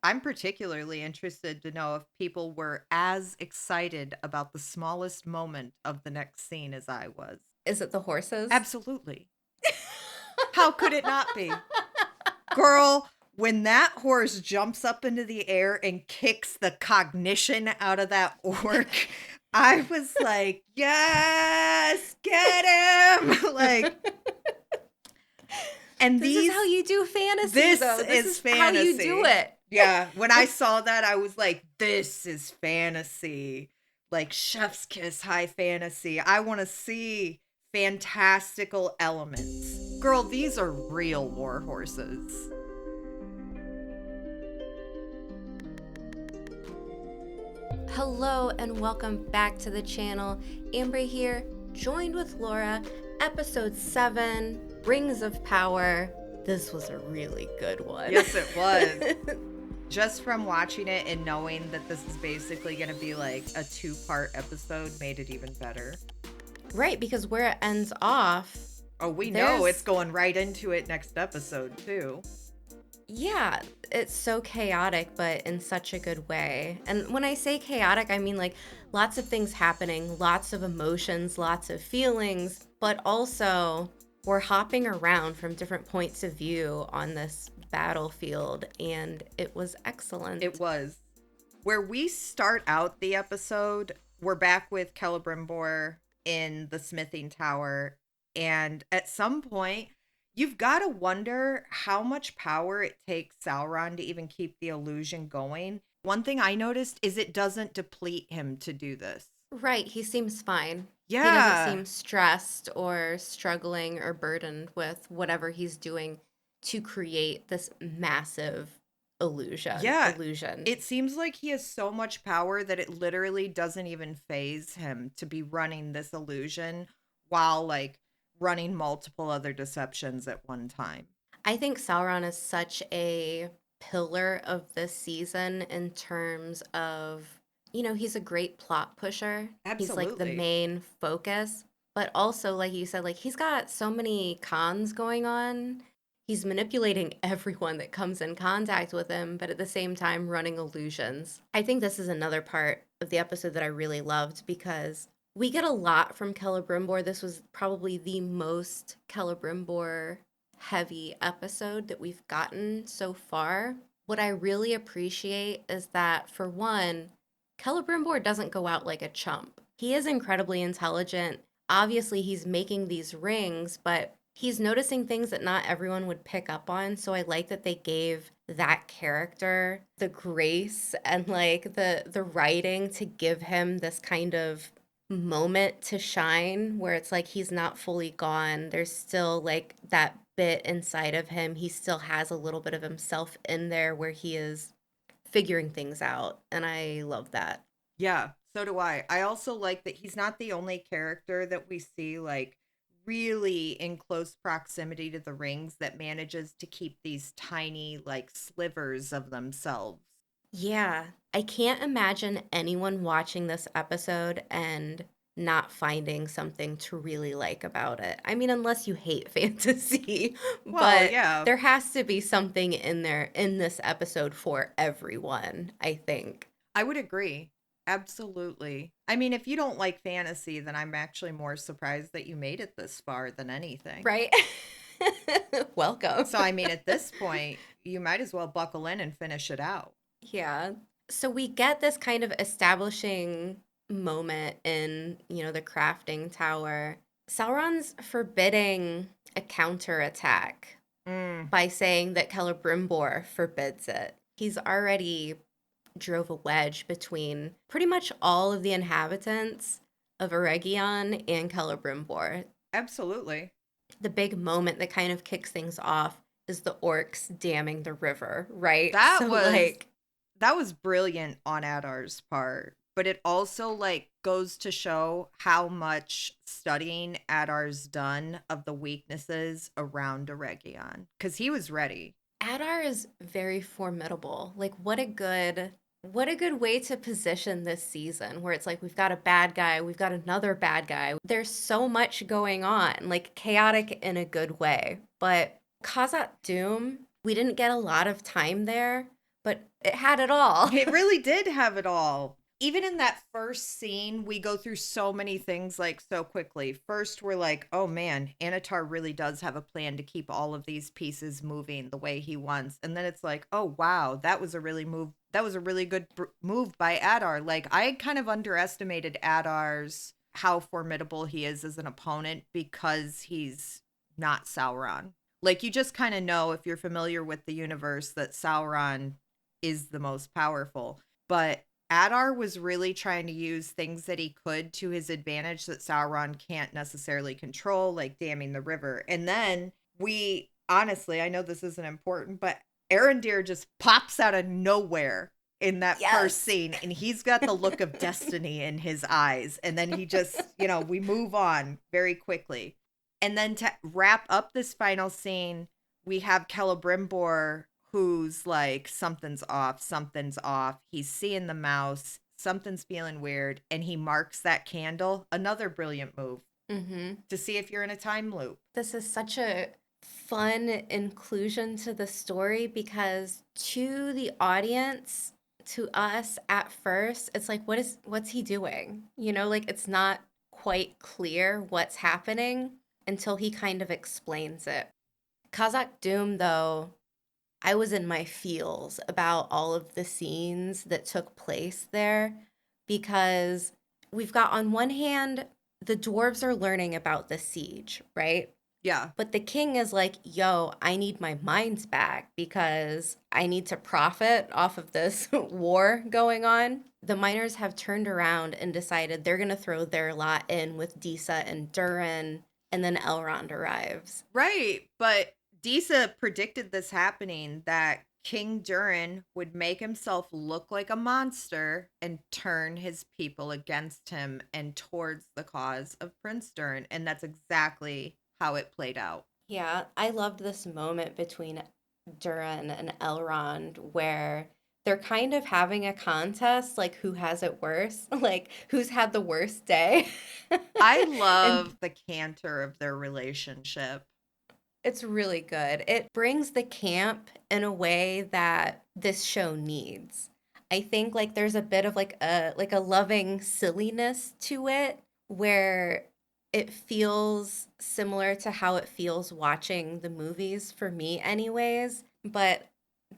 I'm particularly interested to know if people were as excited about the smallest moment of the next scene as I was. Is it the horses? Absolutely. How could it not be? Girl, when that horse jumps up into the air and kicks the cognition out of that orc, I was like, yes, get him. Like, and This is how you do fantasy, this though. This is is how you do fantasy. it. Yeah, when I saw that, I was like, this is fantasy. Like, chef's kiss high fantasy. I want to see fantastical elements. Girl, these are real war horses. Hello and welcome back to the channel. Amber here, joined with Laura. Episode 7, Rings of Power. This was a really good one. Yes, it was. Just from watching it and knowing that this is basically going to be like a 2-part episode made it even better. Right, because where it ends off... Oh, we know it's going right into it next episode, too. Yeah, it's so chaotic, but in such a good way. And when I say chaotic, I mean like lots of things happening, lots of emotions, lots of feelings, but also we're hopping around from different points of view on this battlefield, and it was excellent. It was. Where we start out the episode, we're back with Celebrimbor in the smithing tower, and at some point, you've got to wonder how much power it takes Sauron to even keep the illusion going. One thing I noticed is it doesn't deplete him to do this. Right, he seems fine. Yeah. He doesn't seem stressed or struggling or burdened with whatever he's doing to create this massive illusion. Yeah. It seems like he has so much power that it literally doesn't even faze him to be running this illusion while like running multiple other deceptions at one time. I think Sauron is such a pillar of this season in terms of, you know, he's a great plot pusher. He's like the Absolutely. main focus, but also, like you said, like he's got so many cons going on. He's manipulating everyone that comes in contact with him, but at the same time running illusions. I think this is another part of the episode that I really loved because we get a lot from Celebrimbor. This was probably the most Celebrimbor heavy episode that we've gotten so far. What I really appreciate is that, for one, Celebrimbor doesn't go out like a chump. He is incredibly intelligent. Obviously, he's making these rings, but he's noticing things that not everyone would pick up on. So I like that they gave that character the grace and like the writing to give him this kind of moment to shine where it's like he's not fully gone. There's still like that bit inside of him. He still has a little bit of himself in there where he is figuring things out. And I love that. Yeah, so do I. I also like that he's not the only character that we see like really in close proximity to the rings that manages to keep these tiny like slivers of themselves. Yeah, I can't imagine anyone watching this episode and not finding something to really like about it. I mean, unless you hate fantasy, Well, but yeah, there has to be something in there in this episode for everyone, I think. I would agree. Absolutely. I mean, if you don't like fantasy, then I'm actually more surprised that you made it this far than anything. Right? Welcome. So, I mean, at this point, you might as well buckle in and finish it out. Yeah. So we get this kind of establishing moment in, you know, the crafting tower. Sauron's forbidding a counterattack Mm. by saying that Celebrimbor forbids it. He's already drove a wedge between pretty much all of the inhabitants of Eregion and Celebrimbor. Absolutely. The big moment that kind of kicks things off is the orcs damming the river, right? That was brilliant on Adar's part, but it also like goes to show how much studying Adar's done of the weaknesses around Eregion because he was ready. Adar is very formidable. Like what a good way to position this season where it's like we've got a bad guy, we've got another bad guy. There's so much going on, like chaotic in a good way. But Khazad-dûm, we didn't get a lot of time there, but it had it all. It really did have it all. Even in that first scene, we go through so many things like so quickly. First, we're like, oh man, Annatar really does have a plan to keep all of these pieces moving the way he wants. And then it's like, oh wow, that was a really good move by Adar. Like I kind of underestimated Adar's how formidable he is as an opponent because he's not Sauron. Like you just kind of know if you're familiar with the universe that Sauron is the most powerful. But Adar was really trying to use things that he could to his advantage that Sauron can't necessarily control, like damming the river. And then we, honestly, I know this isn't important, but Arondir just pops out of nowhere in that first Yes. scene, and he's got the look of destiny in his eyes. And then he just, we move on very quickly. And then to wrap up this final scene, we have Celebrimbor who's like, something's off, something's off. He's seeing the mouse, something's feeling weird, and he marks that candle. Another brilliant move to see if you're in a time loop. This is such a fun inclusion to the story because to the audience, to us at first, it's like, what's he doing? Like it's not quite clear what's happening until he kind of explains it. Khazad-dûm, though, I was in my feels about all of the scenes that took place there because we've got on one hand, the dwarves are learning about the siege, right? Yeah. But the king is like, yo, I need my mines back because I need to profit off of this war going on. The miners have turned around and decided they're going to throw their lot in with Disa and Durin, and then Elrond arrives. Right. But Disa predicted this happening, that King Durin would make himself look like a monster and turn his people against him and towards the cause of Prince Durin. And that's exactly how it played out. Yeah, I loved this moment between Durin and Elrond where they're kind of having a contest, like who has it worse, like who's had the worst day. I And love the canter of their relationship. it's really good. It brings the camp in a way that this show needs. I think like there's a bit of like a loving silliness to it where it feels similar to how it feels watching the movies for me anyways, but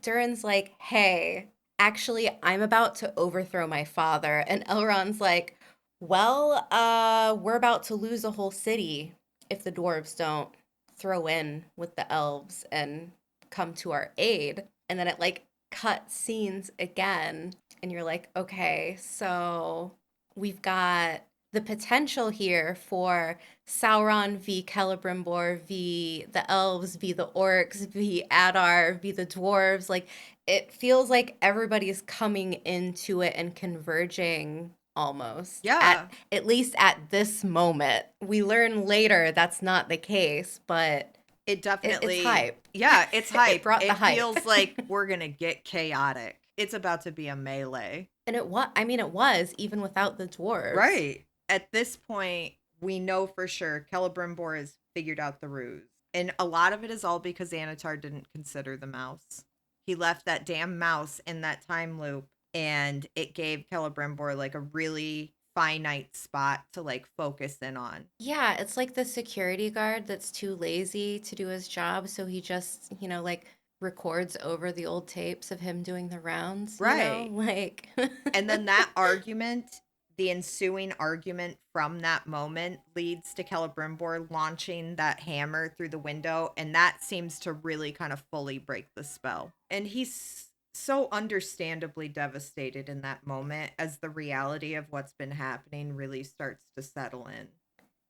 Durin's like, "Hey, actually I'm about to overthrow my father." And Elrond's like, "Well, we're about to lose a whole city if the dwarves don't throw in with the elves and come to our aid." And then it like cut scenes again and you're like, okay, so we've got the potential here for Sauron v Celebrimbor v the elves v the orcs v Adar v the dwarves. Like it feels like everybody's coming into it and converging almost Yeah. at least at this moment. We learn later that's not the case, but It it's definitely, hype. yeah, it's It hype. brought the It hype. feels like we're going to get chaotic. It's about to be a melee. And it was even without the dwarves. Right. At this point, we know for sure Celebrimbor has figured out the ruse. And a lot of it is all because Annatar didn't consider the mouse. He left that damn mouse in that time loop, and it gave Celebrimbor like a really finite spot to like focus in on. Yeah, it's like the security guard that's too lazy to do his job, so he just, like records over the old tapes of him doing the rounds. Right. Like And then that argument, the ensuing argument from that moment, leads to Celebrimbor launching that hammer through the window, and that seems to really kind of fully break the spell. And he's so understandably devastated in that moment as the reality of what's been happening really starts to settle in.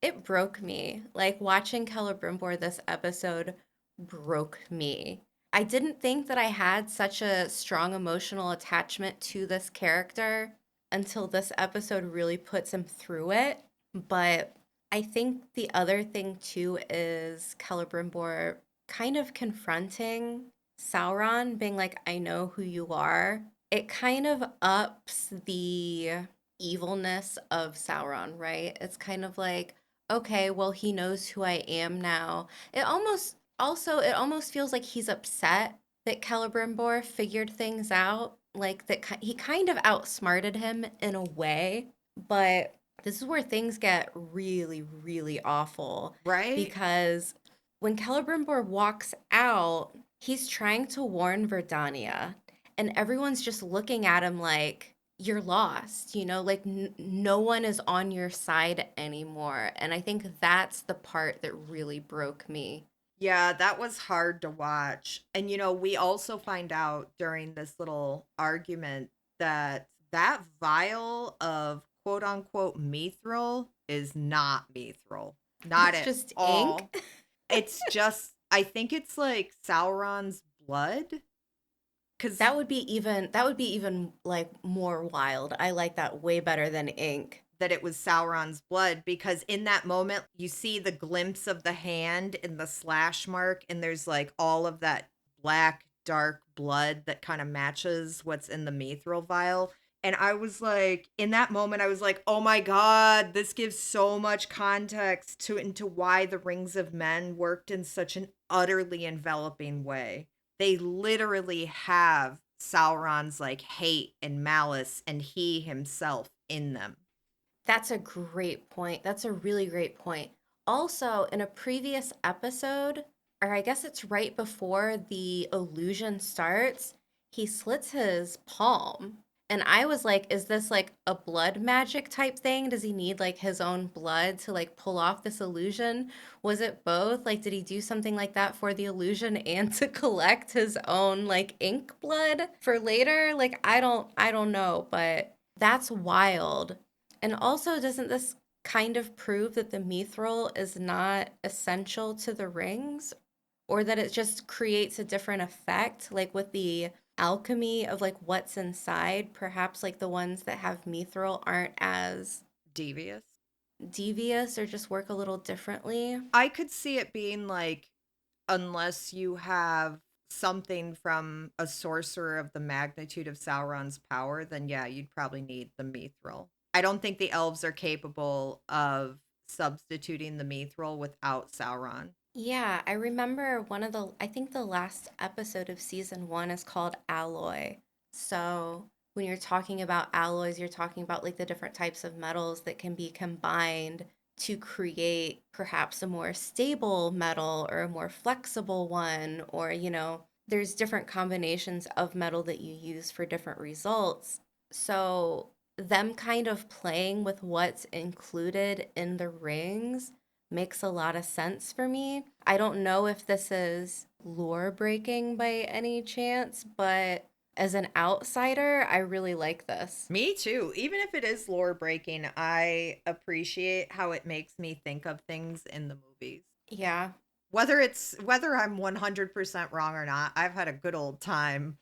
it broke me. Like watching Celebrimbor this episode broke me. I didn't think that I had such a strong emotional attachment to this character until this episode really puts him through it. But I think the other thing too is Celebrimbor kind of confronting Sauron, being like, I know who you are. It kind of ups the evilness of Sauron, right? It's kind of like, okay, well, he knows who I am now. It almost feels like he's upset that Celebrimbor figured things out, like that he kind of outsmarted him in a way, but this is where things get really, really awful Right? because when Celebrimbor walks out, he's trying to warn Verdania, and everyone's just looking at him like, you're lost, like no one is on your side anymore. And I think that's the part that really broke me. Yeah, that was hard to watch. And we also find out during this little argument that that vial of quote unquote mithril is not mithril. Not It's at just ink. all. It's just I think it's like Sauron's blood cuz That would be even like more wild. I like that way better than ink. that it was Sauron's blood because in that moment you see the glimpse of the hand and the slash mark and there's like all of that black dark blood that kind of matches what's in the mithril vial and I was like in that moment I was like oh my god this gives so much context to into why the rings of men worked in such an utterly enveloping way. They literally have Sauron's like hate and malice and he himself in them. That's a great point. That's a really great point. Also, in a previous episode, or I guess it's right before the illusion starts, he slits his palm. And I was like, is this like a blood magic type thing? Does he need like his own blood to like pull off this illusion? Was it both? Like, did he do something like that for the illusion and to collect his own like ink blood for later? Like, I don't know, but that's wild. And also, doesn't this kind of prove that the mithril is not essential to the rings? Or that it just creates a different effect, like with the alchemy of like what's inside? Perhaps like the ones that have mithril aren't as Devious. devious or just work a little differently. I could see it being like, unless you have something from a sorcerer of the magnitude of Sauron's power, then yeah, you'd probably need the mithril. I don't think the elves are capable of substituting the mithril without Sauron. Yeah, I remember I think the last episode of season one is called Alloy. So when you're talking about alloys, you're talking about like the different types of metals that can be combined to create perhaps a more stable metal or a more flexible one, or, there's different combinations of metal that you use for different results. So them kind of playing with what's included in the rings makes a lot of sense for me. I don't know if this is lore breaking by any chance, but as an outsider, I really like this. Me too. Even if it is lore breaking, I appreciate how it makes me think of things in the movies. Yeah. Whether I'm 100% wrong or not, I've had a good old time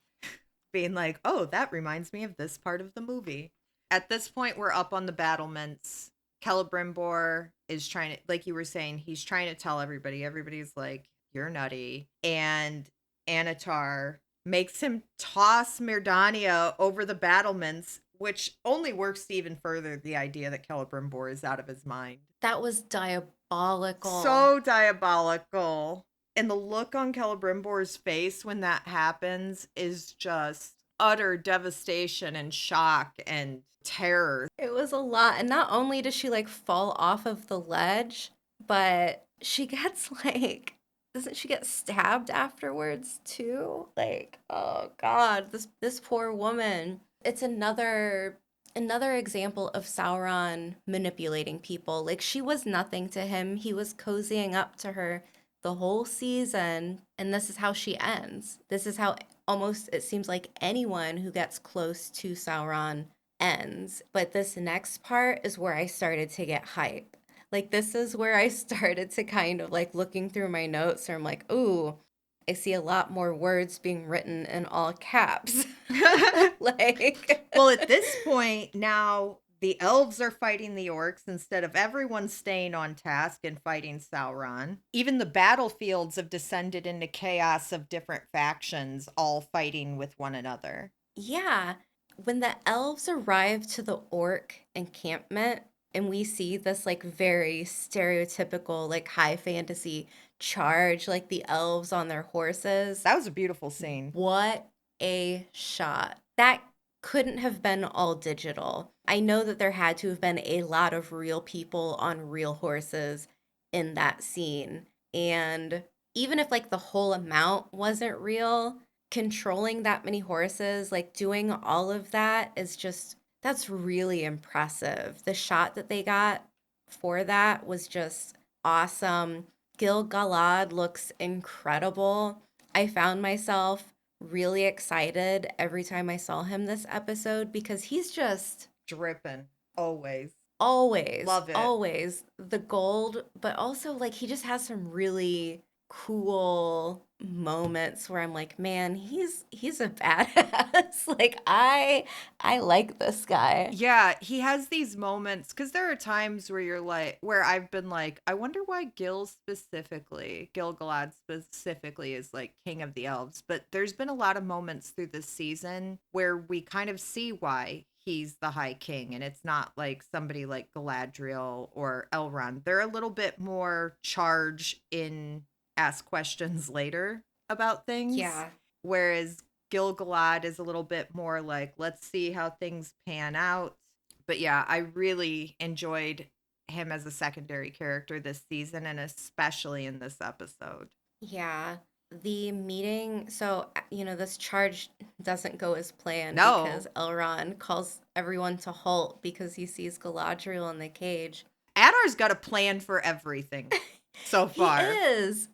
being like, "Oh, that reminds me of this part of the movie." At this point, we're up on the battlements. Celebrimbor is trying to, like you were saying, he's trying to tell everybody. Everybody's like, "You're nutty," and Annatar makes him toss Mirdania over the battlements, which only works to even further the idea that Celebrimbor is out of his mind. That was diabolical. So diabolical. And the look on Celebrimbor's face when that happens is just utter devastation and shock and terror. It was a lot. And not only does she like fall off of the ledge, but she gets like, doesn't she get stabbed afterwards too? Like, oh God, this poor woman. It's another example of Sauron manipulating people. Like she was nothing to him. He was cozying up to her the whole season, and this is how she ends. This is how almost it seems like anyone who gets close to Sauron ends. But this next part is where I started to get hype. Like this is where I started to kind of like looking through my notes, or I'm like, ooh, I see a lot more words being written in all caps. Like, Well, at this point, now the elves are fighting the orcs instead of everyone staying on task and fighting Sauron. Even the battlefields have descended into chaos of different factions all fighting with one another. yeah, when the elves arrive to the orc encampment and we see this like very stereotypical like high fantasy charge like the elves on their horses. That was a beautiful scene. What a shot. That couldn't have been all digital. I know that there had to have been a lot of real people on real horses in that scene. And even if like the whole amount wasn't real, controlling that many horses, like doing all of that is just, that's really impressive. The shot that they got for that was just awesome. Gil Galad looks incredible. I found myself really excited every time I saw him this episode because he's just Dripping. Always. always, Love it. always the gold, but also like he just has some really cool moments where I'm like, man, he's a badass. Like I like this guy. Yeah, he has these moments because there are times where you're like, where I've been like, I wonder why Gil Galad specifically is like king of the elves. But there's been a lot of moments through this season where we kind of see why he's the High King, and it's not like somebody like Galadriel or Elrond. They're a little bit more charge in ask questions later about things, Yeah. whereas Gil-galad is a little bit more like, let's see how things pan out. But yeah, I really enjoyed him as a secondary character this season, and especially in this episode. Yeah. The meeting, so this charge doesn't go as planned because No, Elrond calls everyone to halt because he sees Galadriel in the cage. Adar's got a plan for everything so He far. is. He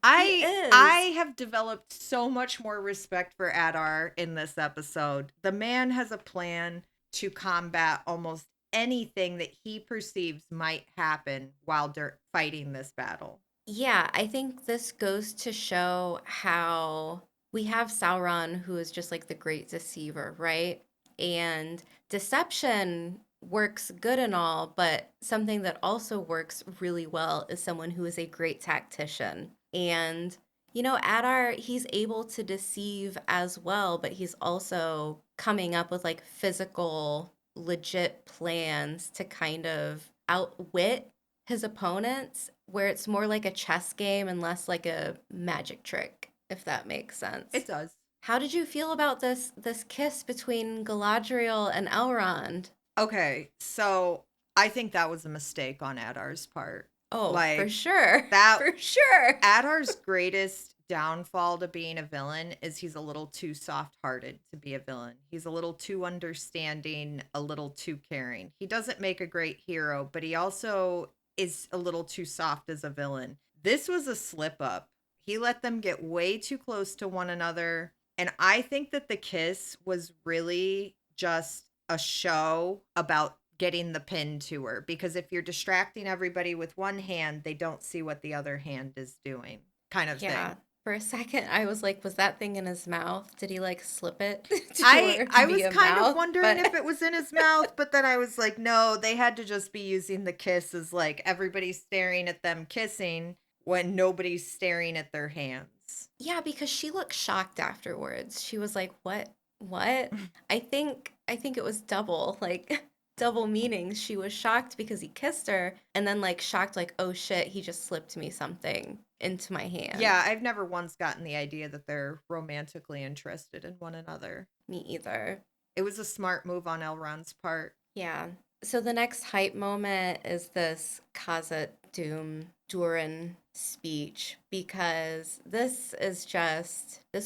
I is. have developed so much more respect for Adar in this episode. The man has a plan to combat almost anything that he perceives might happen while they're fighting this battle. Yeah, I think this goes to show how we have Sauron, who is just like the great deceiver, right? And deception works good and all, but something that also works really well is someone who is a great tactician. And, Adar, he's able to deceive as well, but he's also coming up with like physical, legit plans to kind of outwit his opponents, where it's more like a chess game and less like a magic trick, if that makes It sense. does. How did you feel about this kiss between Galadriel and Elrond? Okay, so I think that was a mistake on Adar's part. Oh, for Like sure. that For sure. Adar's greatest downfall to being a villain is he's a little too soft-hearted to be a villain. He's a little too understanding, a little too caring. He doesn't make a great hero, but he also is a little too soft as a villain. This was a slip up. He let them get way too close to one another, and I think that the kiss was really just a show about getting the pin to her, because if you're distracting everybody with one hand, they don't see what the other hand is doing, kind of Yeah. thing. For a second, I was like, was that thing in his mouth? Did he like slip it to I her I was via kind of mouth? wondering But if it was in his mouth, but then I was like, no, they had to just be using the kiss as like everybody's staring at them kissing when nobody's staring at their hands. yeah, because she looked shocked afterwards. She was like, "What? What?" I think it was double, like double meanings. She was shocked because he kissed her and then like shocked like, "Oh shit, he just slipped me something into my hand." Yeah, I've never once gotten the idea that they're romantically interested in one another. Me either. It was a smart move on Elrond's part. Yeah. So the next hype moment is this Khazad-dûm Durin speech because this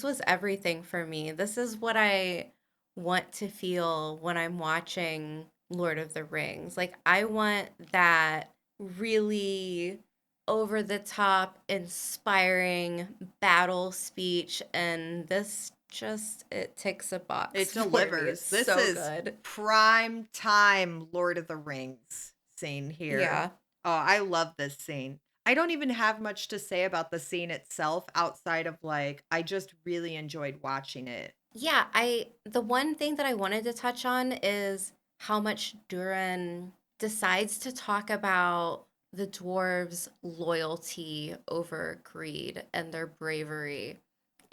was everything for me. This is what I want to feel when I'm watching Lord of the Rings. Like I want that really over the top, inspiring battle speech, and this just it ticks a It box for me. It's delivers. This so is good. prime time Lord of the Rings scene here. Yeah. Oh, I love this scene. I don't even have much to say about the scene itself outside of like, I just really enjoyed watching it. Yeah, I the one thing that I wanted to touch on is how much Durin decides to talk about the dwarves' loyalty over greed and their bravery.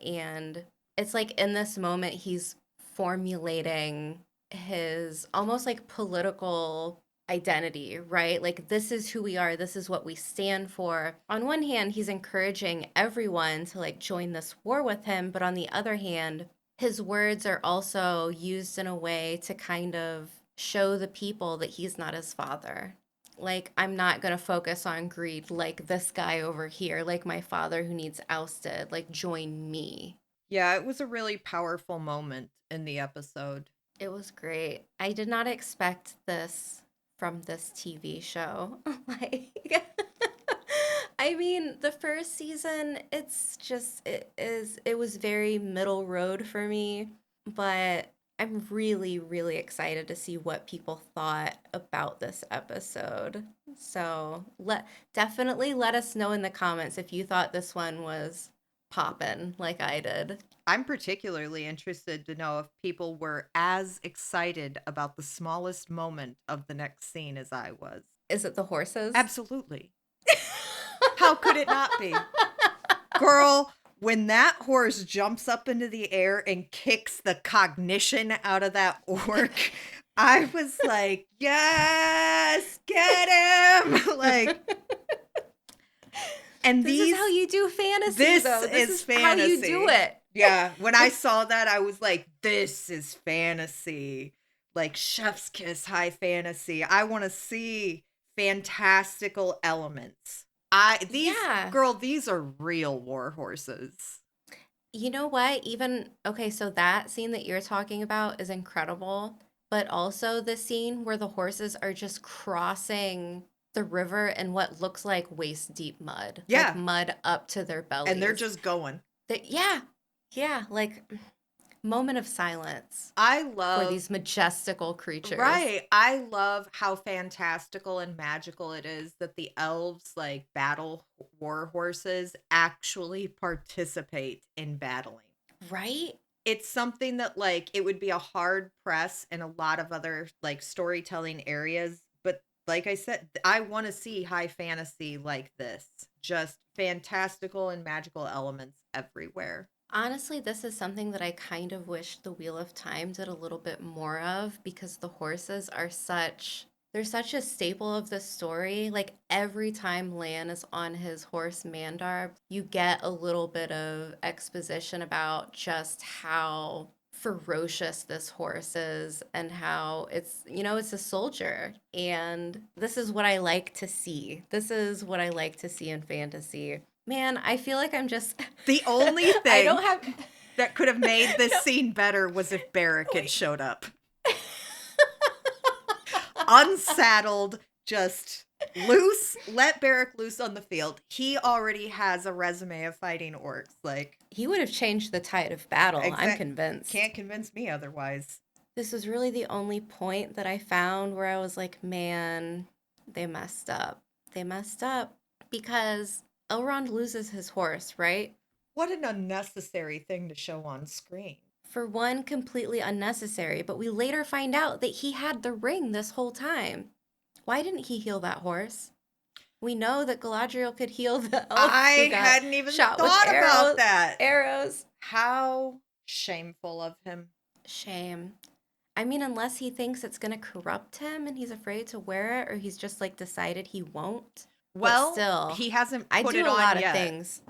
And it's like in this moment he's formulating his almost like political identity, right? Like, this is who we are, this is what we stand for. On one hand, he's encouraging everyone to like join this war with him, but on the other hand, his words are also used in a way to kind of show the people that he's not his father. Like, I'm not going to focus on greed like this guy over here, like my father who needs ousted, like, join me. Yeah, it was a really powerful moment in the episode. It was great. I did not expect this from this TV show. Like, I mean, the first season, it was very middle road for me, but I'm really, really excited to see what people thought about this episode. So definitely let us know in the comments if you thought this one was poppin' like I did. I'm particularly interested to know if people were as excited about the smallest moment of the next scene as I was. Is it the horses? Absolutely. How could it not be? Girl, when that horse jumps up into the air and kicks the cognition out of that orc, I was like, yes, get him! Like, and this is how you do fantasy, this though. This is is fantasy. how you do it. Yeah, when I saw that, I was like, this is fantasy. Like, chef's kiss high fantasy. I want to see fantastical elements. Yeah. Girl, these are real war horses. You know what? Okay, so that scene that you're talking about is incredible, but also the scene where the horses are just crossing the river in what looks like waist deep mud. Yeah. Like mud up to their bellies. And they're just going. Yeah. Yeah, like moment of silence I love for these majestical creatures. Right. I love how fantastical and magical it is that the elves, like battle war horses, actually participate in battling. Right? It's something that like it would be a hard press in a lot of other like storytelling areas, but like I said, I want to see high fantasy like this. Just fantastical and magical elements everywhere. Honestly, this is something that I kind of wish the Wheel of Time did a little bit more of because the horses are they're such a staple of the story. Like every time Lan is on his horse Mandar, you get a little bit of exposition about just how ferocious this horse is and how it's a soldier. And this is what I like to see. This is what I like to see in fantasy. Man, I feel like I'm just the only thing I don't have that could have made this scene better was if Barrack had showed up. Unsaddled, just loose, let Barrack loose on the field. He already has a resume of fighting orcs. Like he would have changed the tide of battle, I'm convinced. Can't convince me otherwise. This was really the only point that I found where I was like, man, they messed up. They messed up because Elrond loses his horse, right? What an unnecessary thing to show on screen. For one, completely unnecessary, but we later find out that he had the ring this whole time. Why didn't he heal that horse? We know that Galadriel could heal the elf. I hadn't even thought about that. Arrows. How shameful of him. Shame. I mean, unless he thinks it's going to corrupt him and he's afraid to wear it, or he's just like decided he won't. Well, but still, he hasn't put I do it a on lot yet. of things.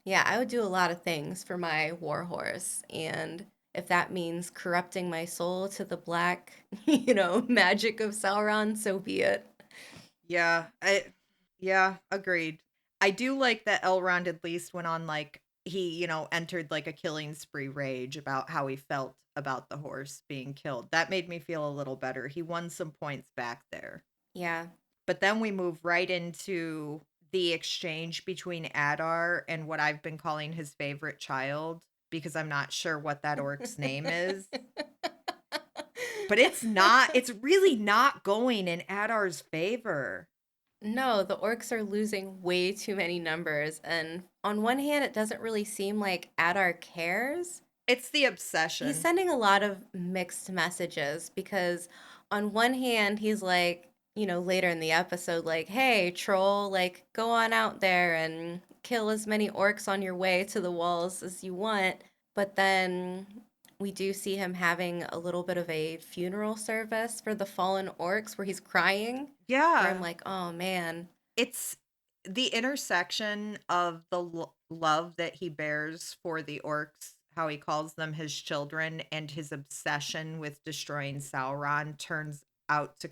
Yeah, I would do a lot of things for my war horse. And if that means corrupting my soul to the black, magic of Sauron, so be it. Yeah, agreed. I do like that Elrond at least went on like he, entered like a killing spree rage about how he felt about the horse being killed. That made me feel a little better. He won some points back there. Yeah. But then we move right into the exchange between Adar and what I've been calling his favorite child, because I'm not sure what that orc's name is. But it's really not going in Adar's favor. No, the orcs are losing way too many numbers. And on one hand, it doesn't really seem like Adar cares. It's the obsession. He's sending a lot of mixed messages because on one hand, he's like, later in the episode, like, hey, troll, like, go on out there and kill as many orcs on your way to the walls as you want. But then We do see him having a little bit of a funeral service for the fallen orcs where he's crying, where I'm Yeah. like, oh man. It's the intersection of the love that he bears for the orcs, how he calls them his children, and his obsession with destroying Sauron turns out to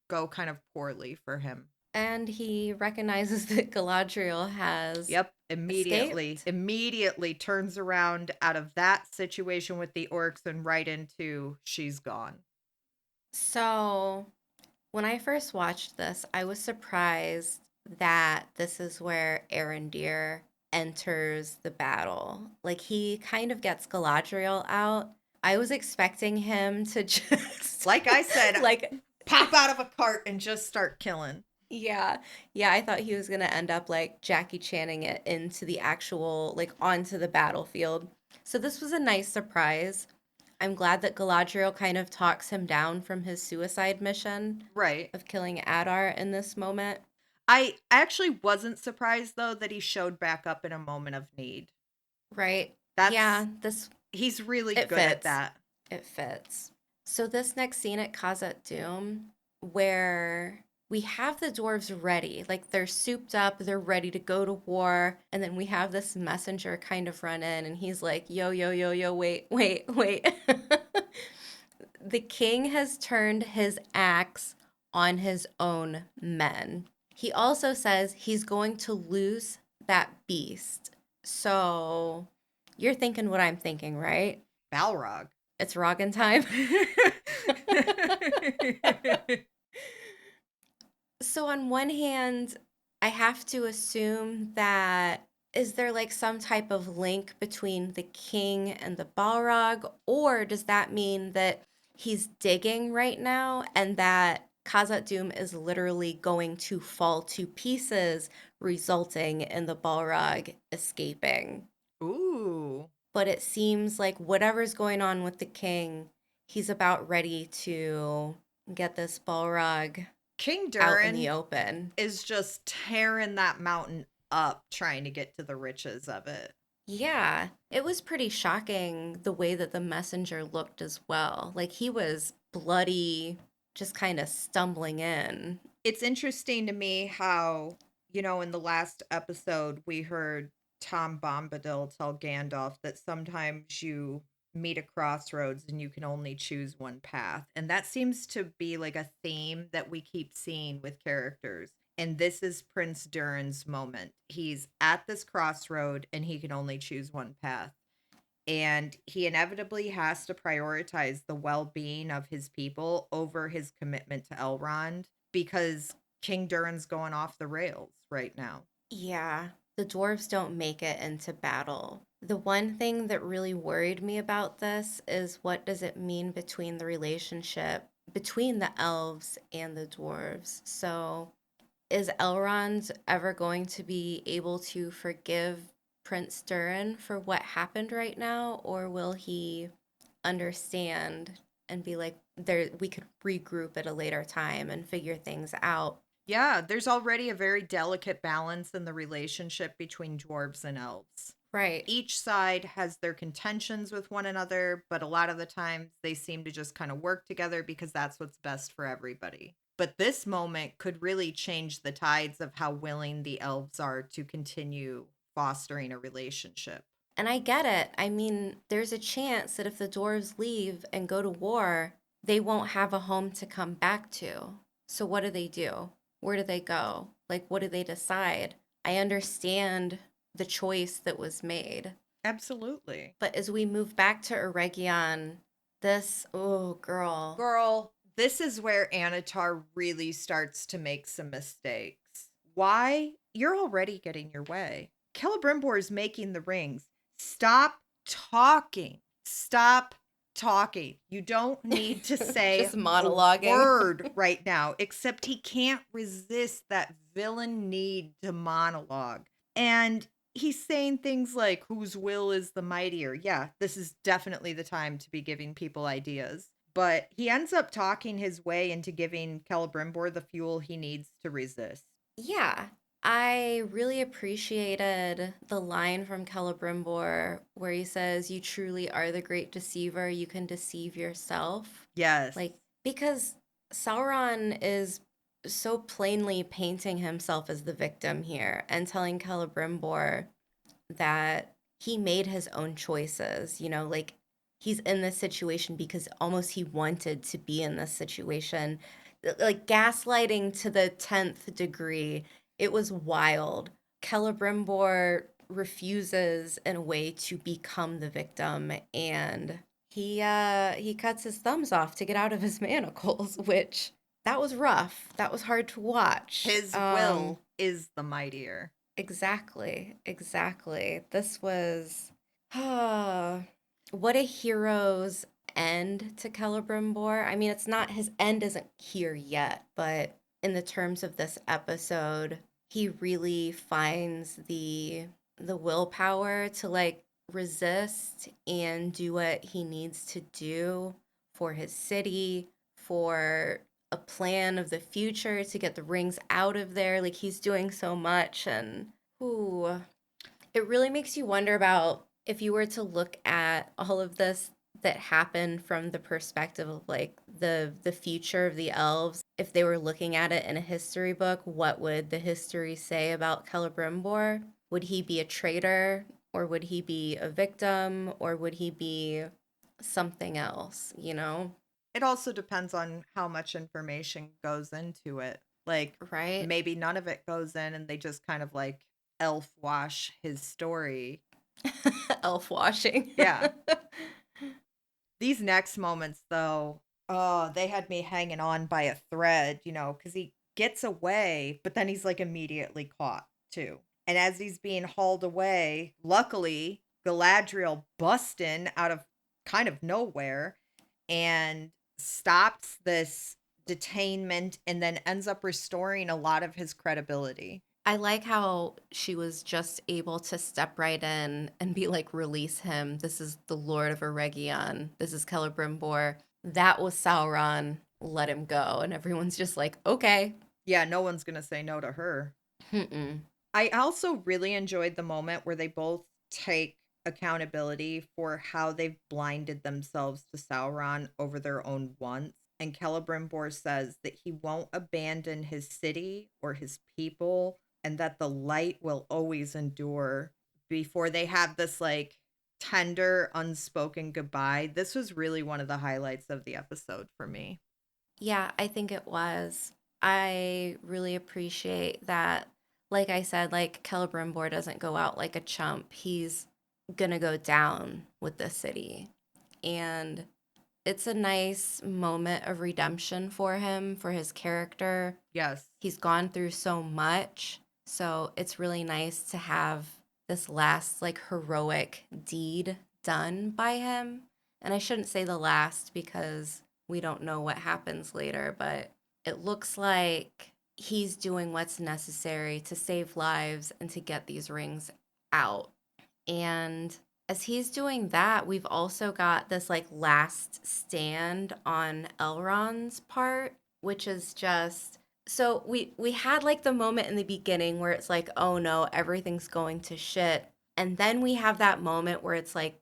go kind of poorly for him. And he recognizes that Galadriel has Yep, immediately, escaped. immediately turns around out of that situation with the orcs and right into she's gone. So when I first watched this, I was surprised that this is where Arondir enters the battle. Like he kind of gets Galadriel out. I was expecting him to just Like I said, like pop out of a cart and just start killing. yeah. Yeah, I thought he was gonna end up like Jackie Channing it into the actual like onto the battlefield. So this was a nice surprise. I'm glad that Galadriel kind of talks him down from his suicide mission Right. of killing Adar in this moment. I actually wasn't surprised though that he showed back up in a moment of need. Right. That's Yeah, this he's really it good at fits. that. It fits. So this next scene at Khazad-dûm where we have the dwarves ready, like they're souped up, they're ready to go to war, and then we have this messenger kind of run in and he's like, "Yo, yo, yo, yo, wait, wait, wait." The king has turned his axe on his own men. He also says he's going to lose that beast. So you're thinking what I'm thinking, right? Balrog. It's Rogan time. So on one hand, I have to assume that is there like some type of link between the king and the Balrog, or does that mean that he's digging right now and that Khazad-dûm is literally going to fall to pieces, resulting in the Balrog escaping? Ooh. But it seems like whatever's going on with the king, he's about ready to get this Balrog King out in the Durin open. is just tearing that mountain up trying to get to the riches of it. Yeah, it was pretty shocking the way that the messenger looked as well. Like he was bloody, just kind of stumbling in. It's interesting to me how, in the last episode, we heard Tom Bombadil tell Gandalf that sometimes you meet a crossroads and you can only choose one path. And that seems to be like a theme that we keep seeing with characters. And this is Prince Durin's moment. He's at this crossroad and he can only choose one path. And he inevitably has to prioritize the well-being of his people over his commitment to Elrond because King Durin's going off the rails right now. Yeah, the dwarves don't make it into battle. The one thing that really worried me about this is what does it mean between the relationship between the elves and the dwarves? So is Elrond ever going to be able to forgive Prince Durin for what happened right now, or will he understand and be like, there we could regroup at a later time and figure things out? Yeah, there's already a very delicate balance in the relationship between dwarves and elves. Right. Each side has their contentions with one another, but a lot of the times they seem to just kind of work together because that's what's best for everybody. But this moment could really change the tides of how willing the elves are to continue fostering a relationship. And I get it. I mean, there's a chance that if the dwarves leave and go to war, they won't have a home to come back to. So what do they do? Where do they go? Like, what do they decide? I understand the choice that was made. Absolutely. But as we move back to Eregion, this, oh, girl. Girl, this is where Annatar really starts to make some mistakes. Why? You're already getting your way. Celebrimbor is making the rings. Stop talking. Stop talking. You don't need to say Just a monologuing. word right now, except he can't resist that villain need to monologue. And he's saying things like, whose will is the mightier? Yeah, this is definitely the time to be giving people ideas. But he ends up talking his way into giving Celebrimbor the fuel he needs to resist. Yeah. I really appreciated the line from Celebrimbor where he says, "You truly are the great deceiver. You can deceive yourself." Yes. Like, because Sauron is so plainly painting himself as the victim here and telling Celebrimbor that he made his own choices, like he's in this situation because almost he wanted to be in this situation. Like gaslighting to the 10th degree. It was wild. Celebrimbor refuses in a way to become the victim, and he cuts his thumbs off to get out of his manacles, which that was rough. That was hard to watch. His will is the mightier. Exactly, exactly. This was what a hero's end to Celebrimbor. I mean, it's not his end isn't here yet, but in the terms of this episode, he really finds the willpower to like resist and do what he needs to do for his city, for a plan of the future to get the rings out of there. Like he's doing so much, and ooh, it really makes you wonder about if you were to look at all of this that happened from the perspective of like the future of the elves. If they were looking at it in a history book, what would the history say about Celebrimbor? Would he be a traitor, or would he be a victim, or would he be something else, It also depends on how much information goes into it. Like, Right? maybe none of it goes in and they just kind of like elf wash his story. Elf washing. Yeah. These next moments, though, oh, they had me hanging on by a thread, because he gets away, but then he's like immediately caught too. And as he's being hauled away, luckily, Galadriel busts in out of kind of nowhere and stops this detainment and then ends up restoring a lot of his credibility. I like how she was just able to step right in and be like, release him. This is the Lord of Eregion. This is Celebrimbor. That was Sauron. Let him go. And everyone's just like, okay. Yeah, no one's going to say no to her. Mm-mm. I also really enjoyed the moment where they both take accountability for how they've blinded themselves to Sauron over their own wants. And Celebrimbor says that he won't abandon his city or his people and that the light will always endure before they have this like tender, unspoken goodbye. This was really one of the highlights of the episode for me. Yeah, I think it was. I really appreciate that. Like I said, like Celebrimbor doesn't go out like a chump. He's gonna go down with the city. And it's a nice moment of redemption for him, for his character. Yes. He's gone through so much. So it's really nice to have this last, like, heroic deed done by him. And I shouldn't say the last because we don't know what happens later, but it looks like he's doing what's necessary to save lives and to get these rings out. And as he's doing that, we've also got this like last stand on Elrond's part, which is just so we had like the moment in the beginning where it's like, oh no, everything's going to shit. And then we have that moment where it's like,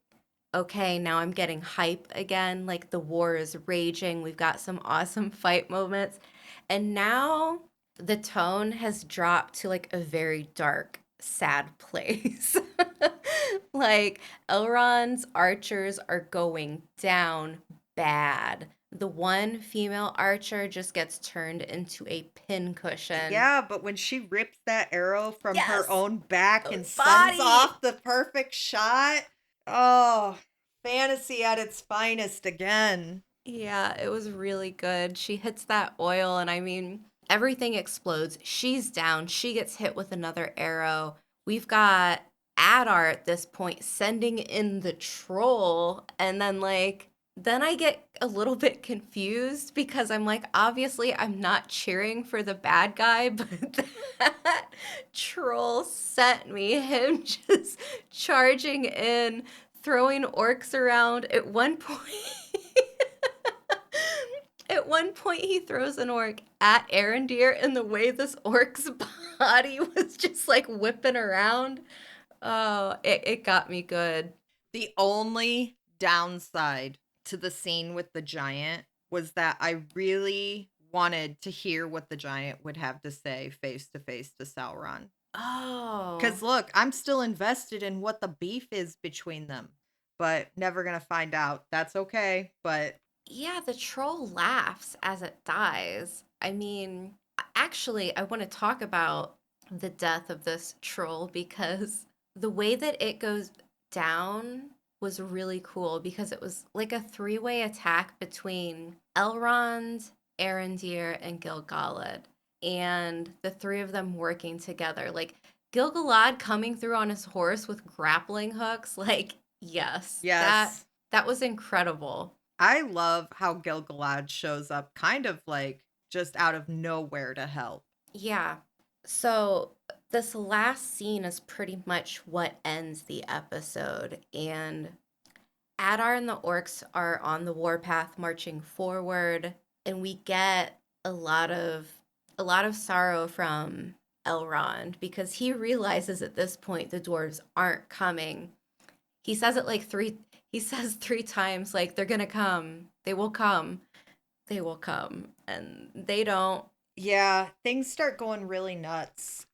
okay, now I'm getting hype again. Like the war is raging. We've got some awesome fight moments. And now the tone has dropped to like a very dark, sad place. Like Elrond's archers are going down bad. The one female archer just gets turned into a pincushion. Yeah, but when she rips that arrow from her Yes, own back own and sends body. off the perfect shot, oh, fantasy at its finest again. Yeah, it was really good. She hits that oil, and I mean, everything explodes. She's down. She gets hit with another arrow. We've got Adar at this point sending in the troll, and then I get a little bit confused because I'm like, obviously, I'm not cheering for the bad guy, but that troll sent me. Him just charging in, throwing orcs around. At one point, at one point, he throws an orc at Arendir, and the way this orc's body was just like whipping around. Oh, it got me good. The only downside to the scene with the giant was that I really wanted to hear what the giant would have to say face to face to Sauron. Oh. Because look, I'm still invested in what the beef is between them, but never gonna find out. That's okay. But Yeah, the troll laughs as it dies. I mean, actually, I want to talk about the death of this troll because the way that it goes down was really cool because it was like a three-way attack between Elrond, Arondir, and Gil-galad, and the three of them working together. Like Gil-galad coming through on his horse with grappling hooks, like yes, that yes, that was incredible. I love how Gil-galad shows up kind of like just out of nowhere to help. Yeah. So this last scene is pretty much what ends the episode. And Adar and the orcs are on the warpath marching forward, and we get a lot of sorrow from Elrond because he realizes at this point the dwarves aren't coming. He says it like he says three times like they're gonna come. They will come. They will come. And they don't. Yeah, things start going really nuts.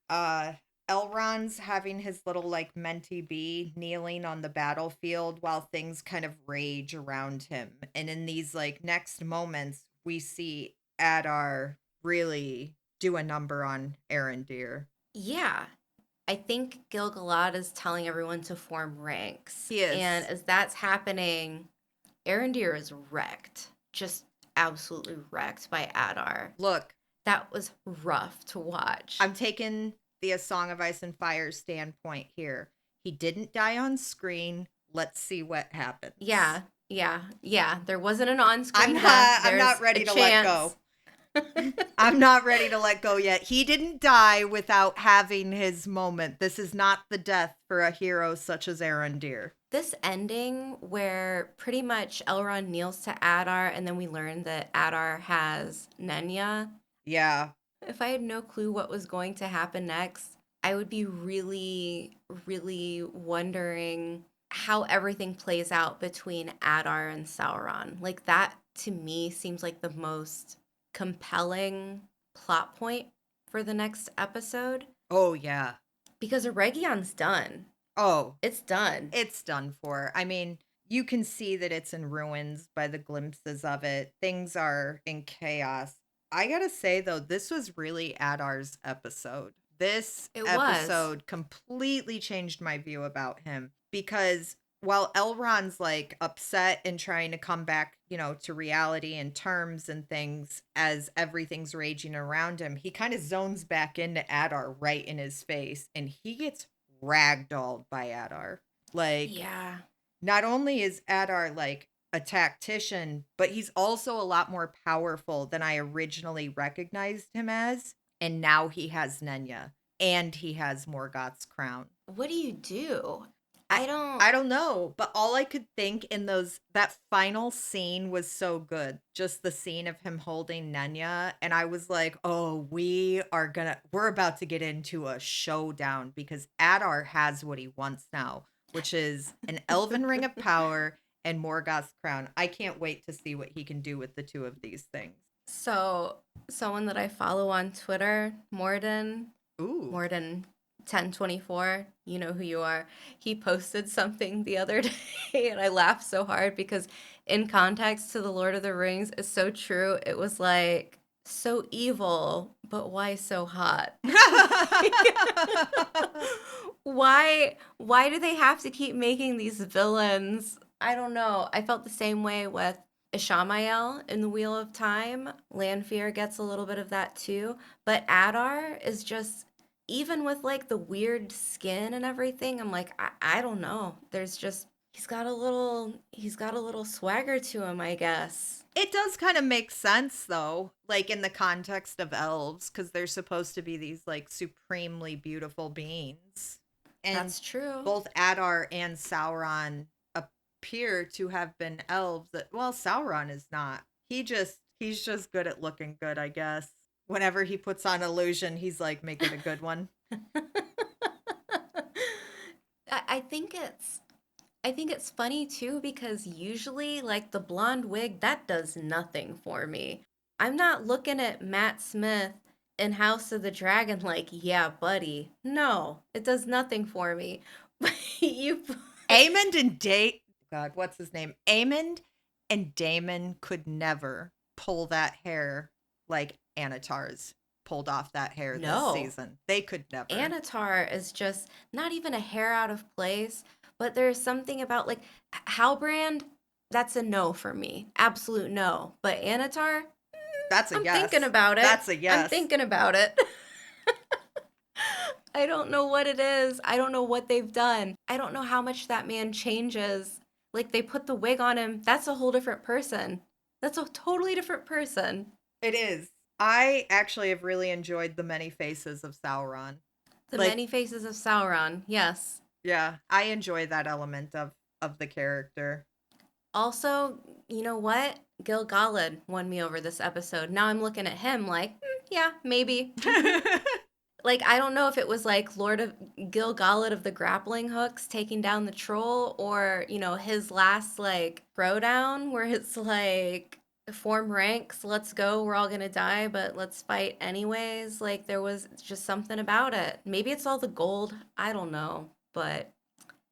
Elrond's having his little like mentee bee kneeling on the battlefield while things kind of rage around him. And in these like next moments, we see Adar really do a number on Arondir. Yeah, I think Gil-galad is telling everyone to form ranks. He And is. as that's happening, Arondir is wrecked. Just absolutely wrecked by Adar. Look, That was rough to watch. I'm taking the A Song of Ice and Fire standpoint here. He didn't die on screen. Let's see what happens. Yeah, yeah. There wasn't an on-screen I'm death. not I'm not There's a ready to let go. chance. I'm not ready to let go yet. He didn't die without having his moment. This is not the death for a hero such as Arondir. This ending where pretty much Elrond kneels to Adar and then we learn that Adar has Nenya. Yeah. If I had no clue what was going to happen next, I would be really, really wondering how everything plays out between Adar and Sauron. Like, that to me seems like the most compelling plot point for the next episode Oh yeah. because Eregion's done. Oh, It's done. it's done for. I mean, you can see that it's in ruins by the glimpses of it. Things are in chaos. I gotta say though, this was really Adar's episode. This It was. episode completely changed my view about him because while Elrond's like upset and trying to come back, to reality and terms and things as everything's raging around him, he kind of zones back into Adar right in his face and he gets ragdolled by Adar. Like, Yeah. not only is Adar like a tactician, but he's also a lot more powerful than I originally recognized him as. And now he has Nenya and he has Morgoth's crown. What do you do? I I don't. I don't know, but all I could think in that final scene was so good. Just the scene of him holding Nenya, and I was like, "Oh, we're about to get into a showdown because Adar has what he wants now, which is an elven ring of power and Morgoth's crown. I can't wait to see what he can do with the two of these things." So, someone that I follow on Twitter, Ooh. Morden 1024, you know who you are. He posted something the other day and I laughed so hard because in context to the Lord of the Rings is so true. It was like so evil, but why so hot? Why do they have to keep making these villains? I don't know. I felt the same way with Ishamael in the Wheel of Time. Lanfear gets a little bit of that too, but Adar is just even with like the weird skin and everything, I'm like, I don't know. There's just he's got a little swagger to him, I guess. It does kind of make sense though, like in the context of elves, because they're supposed to be these like supremely beautiful beings. And That's true. both Adar and Sauron appear to have been elves that, well, Sauron is not. He's just good at looking good, I guess. Whenever he puts on illusion, he's like, make it a good one. I think it's funny too because usually like the blonde wig that does nothing for me. I'm not looking at Matt Smith in House of the Dragon like, yeah, buddy. No, it does nothing for me. But you Aemond and God, what's his name? Aemond and Daemon could never pull that hair like Annatar's pulled off that hair this no. season. They could never. Annatar is just not even a hair out of place, but there's something about like Halbrand, that's a no for me. Absolute no. But Annatar, That's a I'm thinking yes. about it. That's a I'm yes. thinking about it. I don't know what it is. I don't know what they've done. I don't know how much that man changes. Like they put the wig on him. That's a whole different person. That's a totally different person. It is. I actually have really enjoyed the many faces of Sauron. The Like, many faces of Sauron. Yes. yeah, I enjoy that element of the character. Also, you know what? Gil Galad won me over this episode. Now I'm looking at him like, yeah, maybe. Like, I don't know if it was like Lord of Gil Galad of the grappling hooks taking down the troll or, his last like throwdown where it's like, form ranks, let's go, we're all gonna die, but let's fight anyways. Like, there was just something about it. Maybe it's all the gold. I don't know, but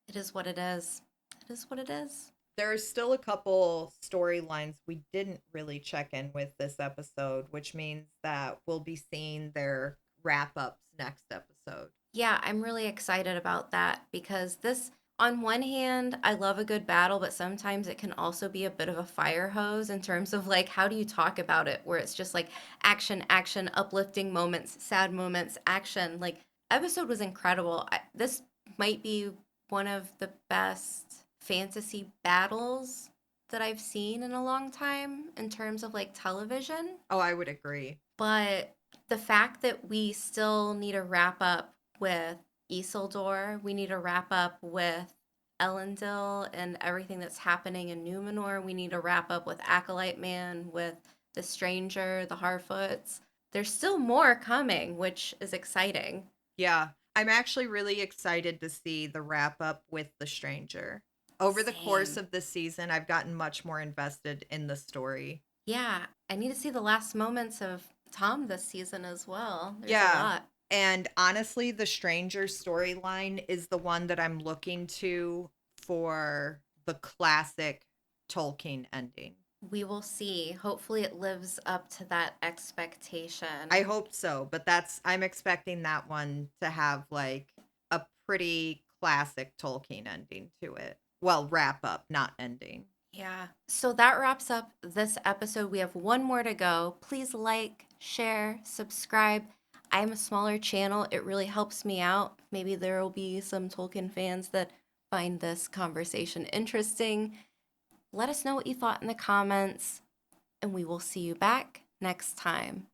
it is what it is. It is what it is. There's still a couple storylines we didn't really check in with this episode, which means that we'll be seeing their wrap ups next episode. Yeah, I'm really excited about that because this, on one hand, I love a good battle, but sometimes it can also be a bit of a fire hose in terms of like, how do you talk about it? Where it's just like action, action, uplifting moments, sad moments, action. Like, episode was incredible. This might be one of the best fantasy battles that I've seen in a long time in terms of like television. Oh, I would agree. But the fact that we still need to wrap up with Isildur, we need to wrap up with Elendil and everything that's happening in Numenor. We need to wrap up with Acolyte Man, with the Stranger, the Harfoots. There's still more coming, which is exciting. Yeah, I'm actually really excited to see the wrap up with the stranger. Over the course Same. of the season, I've gotten much more invested in the story. Yeah, I need to see the last moments of Tom this season as well. There's a Yeah. lot. And honestly, the stranger storyline is the one that I'm looking to for the classic Tolkien ending. We will see. Hopefully, it lives up to that expectation. I hope so, but I'm expecting that one to have like a pretty classic Tolkien ending to it. Well, wrap up, not ending. Yeah. So that wraps up this episode. We have one more to go. Please like, share, subscribe. I'm a smaller channel. It really helps me out. Maybe there will be some Tolkien fans that find this conversation interesting. Let us know what you thought in the comments, and we will see you back next time.